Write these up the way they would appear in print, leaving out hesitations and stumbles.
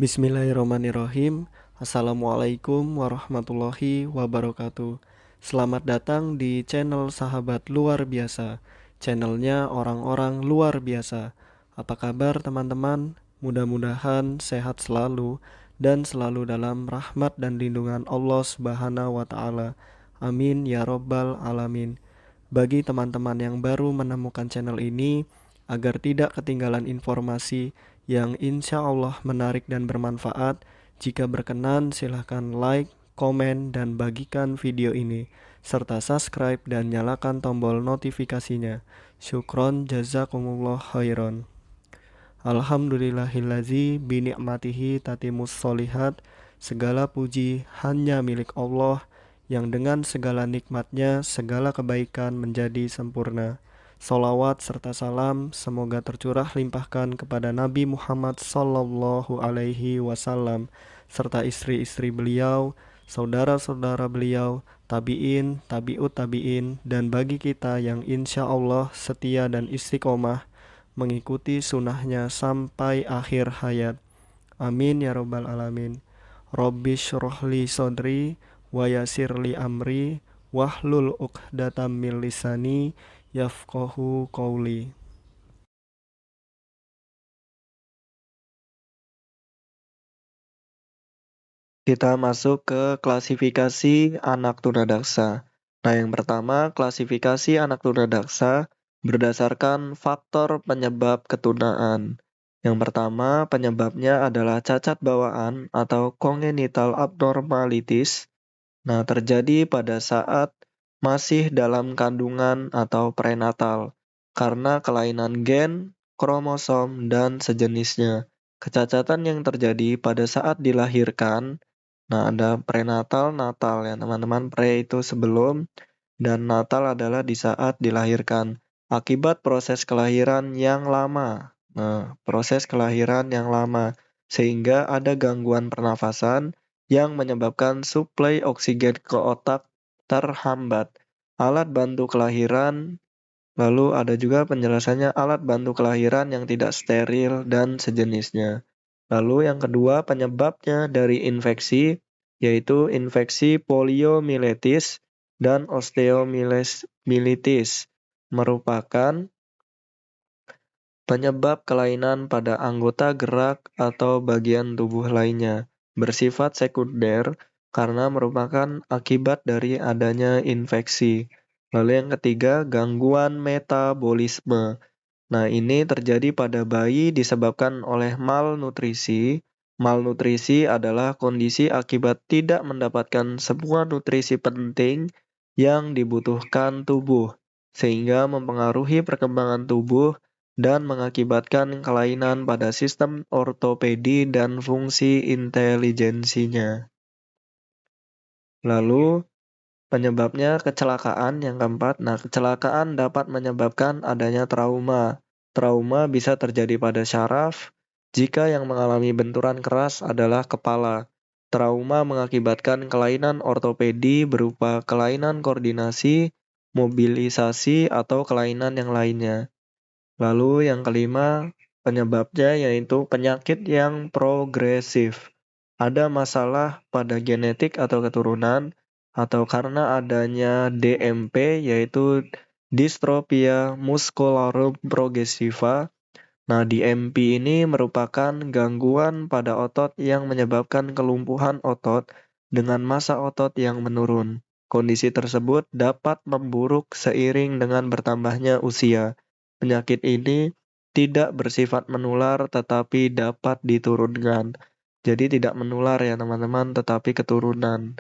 Bismillahirrahmanirrahim. Assalamualaikum warahmatullahi wabarakatuh. Selamat datang di channel Sahabat Luar Biasa. Channelnya orang-orang luar biasa. Apa kabar teman-teman? Mudah-mudahan sehat selalu dan selalu dalam rahmat dan lindungan Allah Subhanahu wa taala. Amin ya robbal alamin. Bagi teman-teman yang baru menemukan channel ini, agar tidak ketinggalan informasi yang insya Allah menarik dan bermanfaat, jika berkenan silahkan like, komen, dan bagikan video ini, serta subscribe dan nyalakan tombol notifikasinya. Syukron jazakumullah khairan. Alhamdulillahillazi bini'matihi tatimus solihat. Segala puji hanya milik Allah yang dengan segala nikmatnya segala kebaikan menjadi sempurna. Salawat serta salam semoga tercurah limpahkan kepada Nabi Muhammad sallallahu alaihi wasallam serta istri-istri beliau, saudara-saudara beliau, tabi'in, tabi'ut tabi'in, dan bagi kita yang insya Allah setia dan istiqomah mengikuti sunnahnya sampai akhir hayat. Amin ya robbal alamin. Rabbi syrohli sodri wa yasirli amri wahlul uqdatam min lisani yafqahu qawli. Kita masuk ke klasifikasi anak tunadaksa. Nah, yang pertama, klasifikasi anak tunadaksa berdasarkan faktor penyebab ketunaan. Yang pertama, penyebabnya adalah cacat bawaan atau congenital abnormalities. Nah, terjadi pada saat masih dalam kandungan atau prenatal karena kelainan gen, kromosom, dan sejenisnya. Kecacatan yang terjadi pada saat dilahirkan. Nah, ada prenatal, natal ya teman-teman. Pre itu sebelum dan natal adalah di saat dilahirkan. Akibat proses kelahiran yang lama. Nah, proses kelahiran yang lama sehingga ada gangguan pernafasan yang menyebabkan suplai oksigen ke otak terhambat. Alat bantu kelahiran, lalu ada juga penjelasannya alat bantu kelahiran yang tidak steril dan sejenisnya. Lalu yang kedua penyebabnya dari infeksi, yaitu infeksi poliomyelitis dan osteomyelitis, merupakan penyebab kelainan pada anggota gerak atau bagian tubuh lainnya, bersifat sekunder karena merupakan akibat dari adanya infeksi. Lalu yang ketiga, gangguan metabolisme. Nah, ini terjadi pada bayi disebabkan oleh malnutrisi. Malnutrisi adalah kondisi akibat tidak mendapatkan semua nutrisi penting yang dibutuhkan tubuh, sehingga mempengaruhi perkembangan tubuh dan mengakibatkan kelainan pada sistem ortopedi dan fungsi intelijensinya. Lalu, penyebabnya kecelakaan yang keempat. Nah, kecelakaan dapat menyebabkan adanya trauma. Trauma bisa terjadi pada syaraf jika yang mengalami benturan keras adalah kepala. Trauma mengakibatkan kelainan ortopedi berupa kelainan koordinasi, mobilisasi, atau kelainan yang lainnya. Lalu yang kelima, penyebabnya yaitu penyakit yang progresif. Ada masalah pada genetik atau keturunan, atau karena adanya DMP yaitu distrofia muscularum progressiva. Nah, DMP ini merupakan gangguan pada otot yang menyebabkan kelumpuhan otot dengan massa otot yang menurun. Kondisi tersebut dapat memburuk seiring dengan bertambahnya usia. Penyakit ini tidak bersifat menular tetapi dapat diturunkan. Jadi tidak menular ya teman-teman, tetapi keturunan.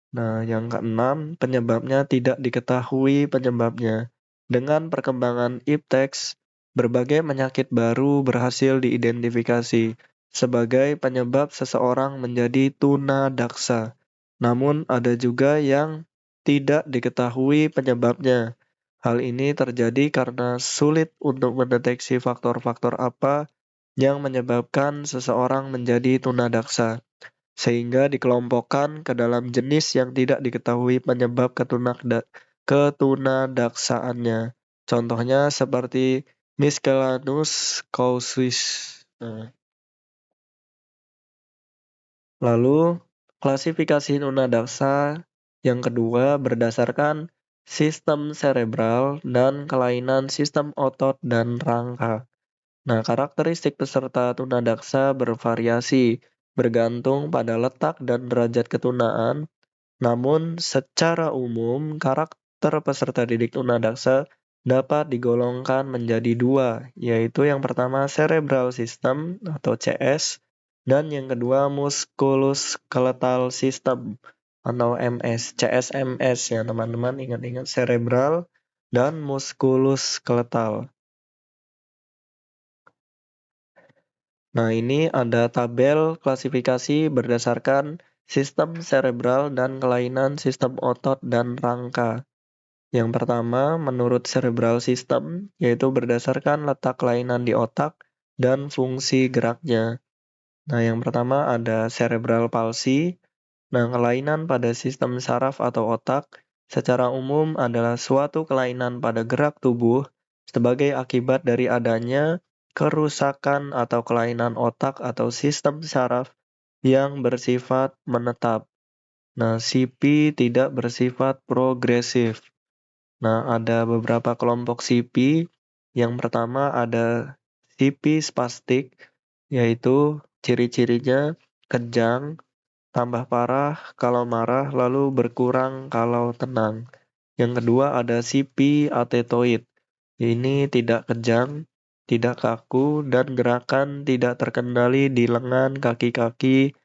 Nah, yang keenam, penyebabnya tidak diketahui penyebabnya. Dengan perkembangan iptex, berbagai penyakit baru berhasil diidentifikasi sebagai penyebab seseorang menjadi tunadaksa. Namun ada juga yang tidak diketahui penyebabnya. Hal ini terjadi karena sulit untuk mendeteksi faktor-faktor apa yang menyebabkan seseorang menjadi tunadaksa, sehingga dikelompokkan ke dalam jenis yang tidak diketahui penyebab ketunadaksaannya. Contohnya seperti miscellaneous causes. Nah, Lalu, klasifikasi tunadaksa yang kedua berdasarkan sistem cerebral dan kelainan sistem otot dan rangka. Nah, karakteristik peserta tunadaksa bervariasi bergantung pada letak dan derajat ketunaan. Namun, secara umum, karakter peserta didik tunadaksa dapat digolongkan menjadi dua, yaitu yang pertama cerebral system atau CS, dan yang kedua musculoskeletal system atau MS, CSMS ya teman-teman, ingat-ingat cerebral dan musculoskeletal. Nah, ini ada tabel klasifikasi berdasarkan sistem cerebral dan kelainan sistem otot dan rangka. Yang pertama, menurut cerebral system, yaitu berdasarkan letak kelainan di otak dan fungsi geraknya. Nah, yang pertama ada cerebral palsy. Nah, kelainan pada sistem saraf atau otak secara umum adalah suatu kelainan pada gerak tubuh sebagai akibat dari adanya kerusakan atau kelainan otak atau sistem saraf yang bersifat menetap. Nah, CP tidak bersifat progresif. Nah, ada beberapa kelompok CP. Yang pertama ada CP spastik, yaitu ciri-cirinya kejang, tambah parah kalau marah, lalu berkurang kalau tenang. Yang kedua ada CP atetoid. Ini tidak kejang, tidak kaku, dan gerakan tidak terkendali di lengan, kaki-kaki,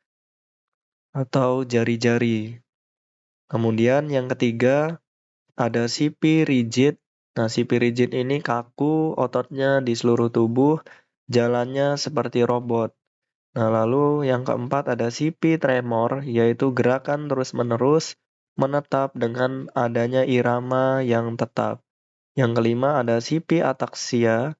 atau jari-jari. Kemudian yang ketiga ada CP rigid. Nah, CP rigid ini kaku, ototnya di seluruh tubuh, jalannya seperti robot. Nah, lalu yang keempat ada CP tremor, yaitu gerakan terus-menerus menetap dengan adanya irama yang tetap. Yang kelima ada CP ataksia.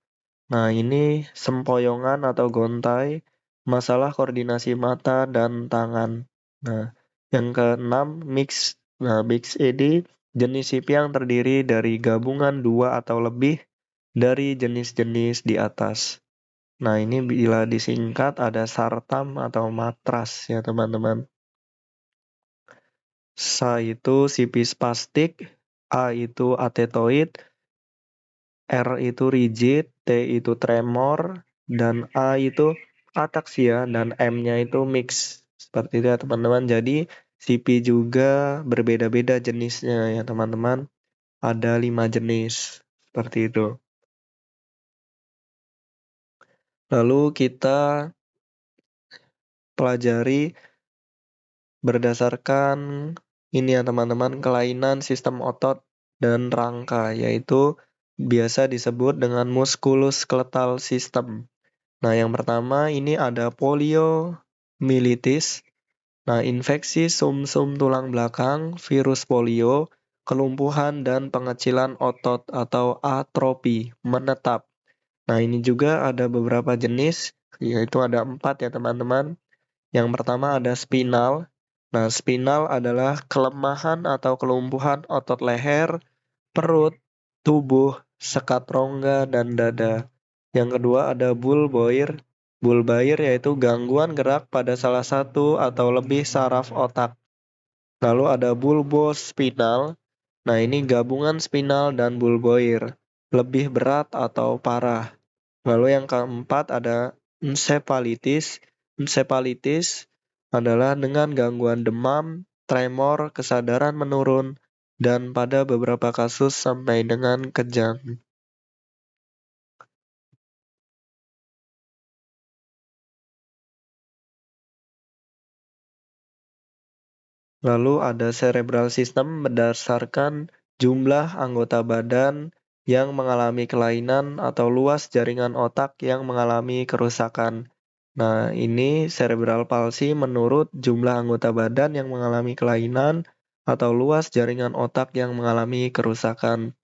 Nah, ini sempoyongan atau gontai, masalah koordinasi mata dan tangan. Nah, yang keenam mix. Nah, mix ini jenis CP yang terdiri dari gabungan dua atau lebih dari jenis-jenis di atas. Nah, ini bila disingkat ada sartam atau matras ya teman-teman. Sa itu CP spastik, A itu atetoid, R itu rigid, T itu tremor, dan A itu ataksia, dan M-nya itu mix. Seperti itu ya teman-teman. Jadi CP juga berbeda-beda jenisnya ya teman-teman. Ada 5 jenis. Seperti itu. Lalu kita pelajari berdasarkan ini ya teman-teman, kelainan sistem otot dan rangka, yaitu biasa disebut dengan musculoskeletal system. Nah, yang pertama ini ada poliomyelitis. Nah, infeksi sumsum tulang belakang, virus polio, kelumpuhan dan pengecilan otot atau atrofi menetap. Nah, ini juga ada beberapa jenis, yaitu ada 4 ya teman-teman. Yang pertama ada spinal. Nah, spinal adalah kelemahan atau kelumpuhan otot leher, perut, tubuh, sekat rongga, dan dada. Yang kedua ada bulboir. Bulbair yaitu gangguan gerak pada salah satu atau lebih saraf otak. Lalu ada bulbospinal. Nah, ini gabungan spinal dan bulboir. Lebih berat atau parah. Lalu yang keempat ada encephalitis. Encephalitis adalah dengan gangguan demam, tremor, kesadaran menurun, dan pada beberapa kasus sampai dengan kejang. Lalu ada cerebral system berdasarkan jumlah anggota badan yang mengalami kelainan atau luas jaringan otak yang mengalami kerusakan. Nah, ini cerebral palsy menurut jumlah anggota badan yang mengalami kelainan atau luas jaringan otak yang mengalami kerusakan.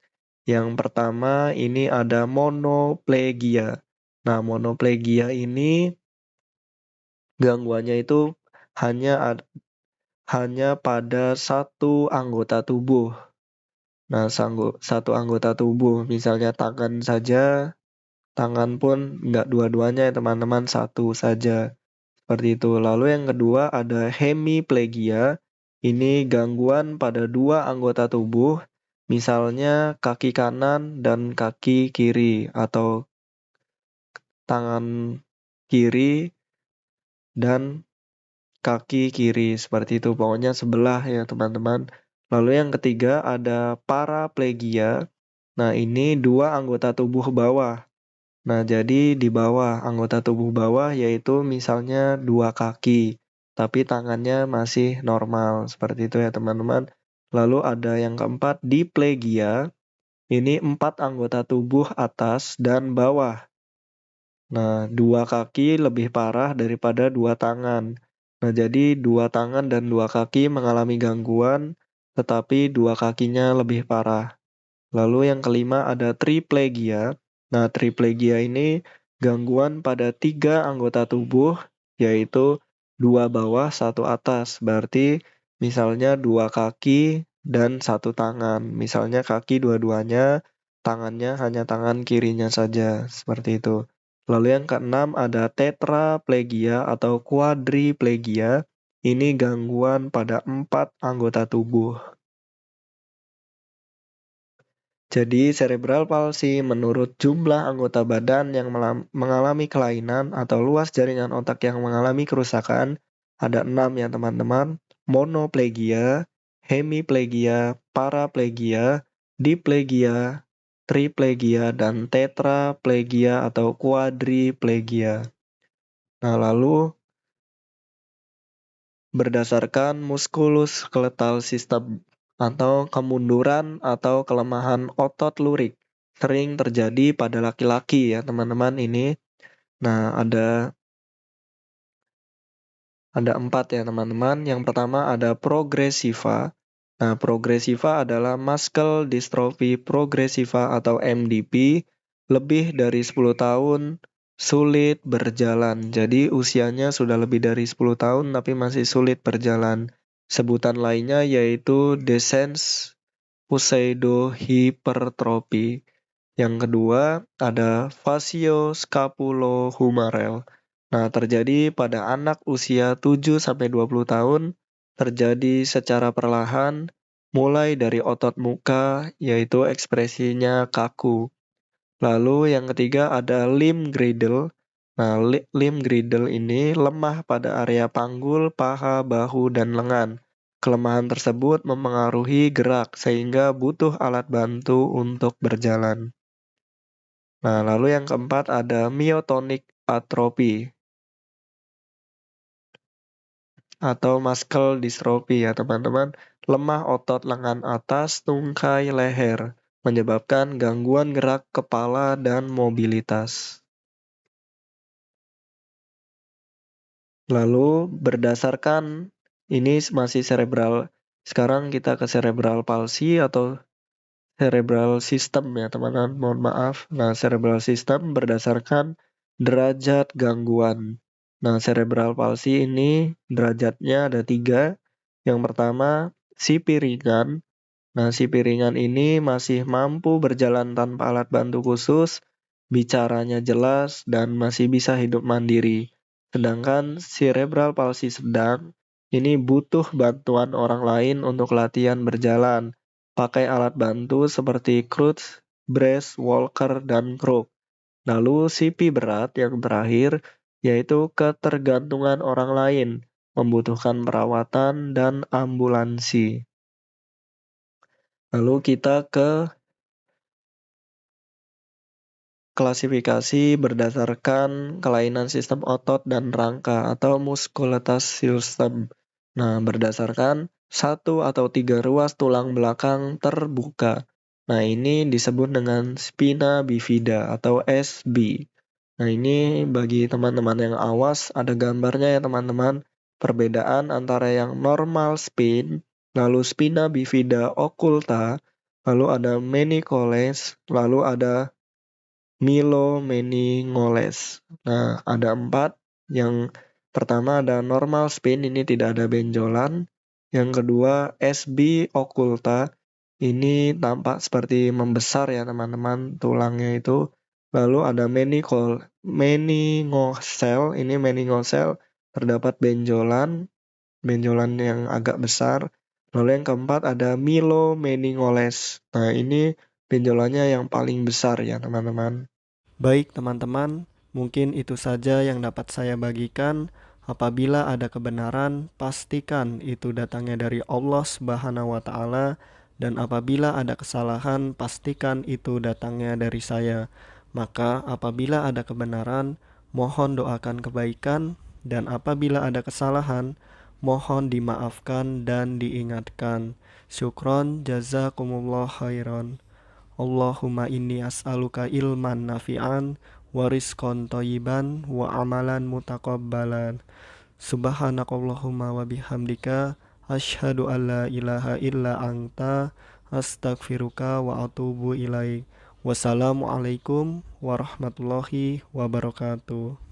Yang pertama ini ada monoplegia. Nah, monoplegia ini gangguannya itu hanya hanya pada satu anggota tubuh. Nah, satu anggota tubuh, misalnya tangan saja, tangan pun nggak dua-duanya ya teman-teman, satu saja. Seperti itu. Lalu yang kedua ada hemiplegia. Ini gangguan pada dua anggota tubuh, misalnya kaki kanan dan kaki kiri atau tangan kiri dan kaki kiri seperti itu. Pokoknya sebelah ya teman-teman. Lalu yang ketiga ada paraplegia. Nah, ini dua anggota tubuh bawah. Nah, jadi di bawah anggota tubuh bawah yaitu misalnya dua kaki, tapi tangannya masih normal. Seperti itu ya teman-teman. Lalu ada yang keempat diplegia. Ini empat anggota tubuh atas dan bawah. Nah, dua kaki lebih parah daripada dua tangan. Nah, jadi dua tangan dan dua kaki mengalami gangguan, tetapi dua kakinya lebih parah. Lalu yang kelima ada triplegia. Nah, triplegia ini gangguan pada tiga anggota tubuh, yaitu dua bawah, satu atas. Berarti misalnya dua kaki dan satu tangan. Misalnya kaki dua-duanya, tangannya hanya tangan kirinya saja. Seperti itu. Lalu yang keenam ada tetraplegia atau quadriplegia. Ini gangguan pada empat anggota tubuh. Jadi, cerebral palsy menurut jumlah anggota badan yang mengalami kelainan atau luas jaringan otak yang mengalami kerusakan, ada 6 ya teman-teman. Monoplegia, hemiplegia, paraplegia, diplegia, triplegia, dan tetraplegia atau quadriplegia. Nah, lalu berdasarkan muskuloskeletal system atau kemunduran atau kelemahan otot lurik sering terjadi pada laki-laki ya teman-teman ini. Nah, ada 4 ya teman-teman. Yang pertama ada progresiva. Nah, progresiva adalah muscle dystrophy progresiva atau MDP, lebih dari 10 tahun, sulit berjalan. Jadi usianya sudah lebih dari 10 tahun tapi masih sulit berjalan. Sebutan lainnya yaitu descens pseudohypertrophy. Yang kedua ada facioscapulohumeral. Nah, terjadi pada anak usia 7-20 tahun, terjadi secara perlahan, mulai dari otot muka, yaitu ekspresinya kaku. Lalu yang ketiga ada limb girdle. Nah, limb girdle ini lemah pada area panggul, paha, bahu, dan lengan. Kelemahan tersebut mempengaruhi gerak sehingga butuh alat bantu untuk berjalan. Nah, lalu yang keempat ada myotonic atrophy atau muscle dystrophy ya teman-teman. Lemah otot lengan atas, tungkai leher, menyebabkan gangguan gerak kepala dan mobilitas. Lalu berdasarkan ini masih cerebral. Sekarang kita ke cerebral palsy atau cerebral system ya teman-teman. Mohon maaf. Nah, cerebral system berdasarkan derajat gangguan. Nah, cerebral palsy ini derajatnya ada 3. Yang pertama, CP ringan. Nah, CP ringan ini masih mampu berjalan tanpa alat bantu khusus, bicaranya jelas, dan masih bisa hidup mandiri. Sedangkan cerebral palsy sedang, ini butuh bantuan orang lain untuk latihan berjalan, pakai alat bantu seperti crutch, brace, walker, dan crook. Lalu CP berat yang terakhir, yaitu ketergantungan orang lain, membutuhkan perawatan dan ambulansi. Lalu kita ke klasifikasi berdasarkan kelainan sistem otot dan rangka atau musculoskeletal system. Nah, berdasarkan 1 atau 3 ruas tulang belakang terbuka. Nah, ini disebut dengan spina bifida atau SB. Nah, ini bagi teman-teman yang awas, ada gambarnya ya teman-teman. Perbedaan antara yang normal spine, lalu spina bifida occulta, lalu ada meningoles, lalu ada myelomeningoles. Nah, ada 4. Yang pertama ada normal spine, ini tidak ada benjolan. Yang kedua SB occulta, ini tampak seperti membesar ya teman-teman tulangnya itu. Lalu ada meningocele, ini meningocele terdapat benjolan yang agak besar. Lalu yang keempat ada myelomeninggoles. Nah, ini benjolannya yang paling besar ya, teman-teman. Baik teman-teman, mungkin itu saja yang dapat saya bagikan. Apabila ada kebenaran, pastikan itu datangnya dari Allah Subhanahu wa taala, dan apabila ada kesalahan, pastikan itu datangnya dari saya. Maka apabila ada kebenaran, mohon doakan kebaikan, dan apabila ada kesalahan, mohon dimaafkan dan diingatkan. Syukron jazakumullah khairan. Allahumma inni as'aluka ilman nafi'an wa rizqan thayyiban wa amalan mutaqabbalan. Subhanakallahumma wa bihamdika asyhadu an la ilaha illa anta astaghfiruka wa atubu ilaik. Wassalamualaikum warahmatullahi wabarakatuh.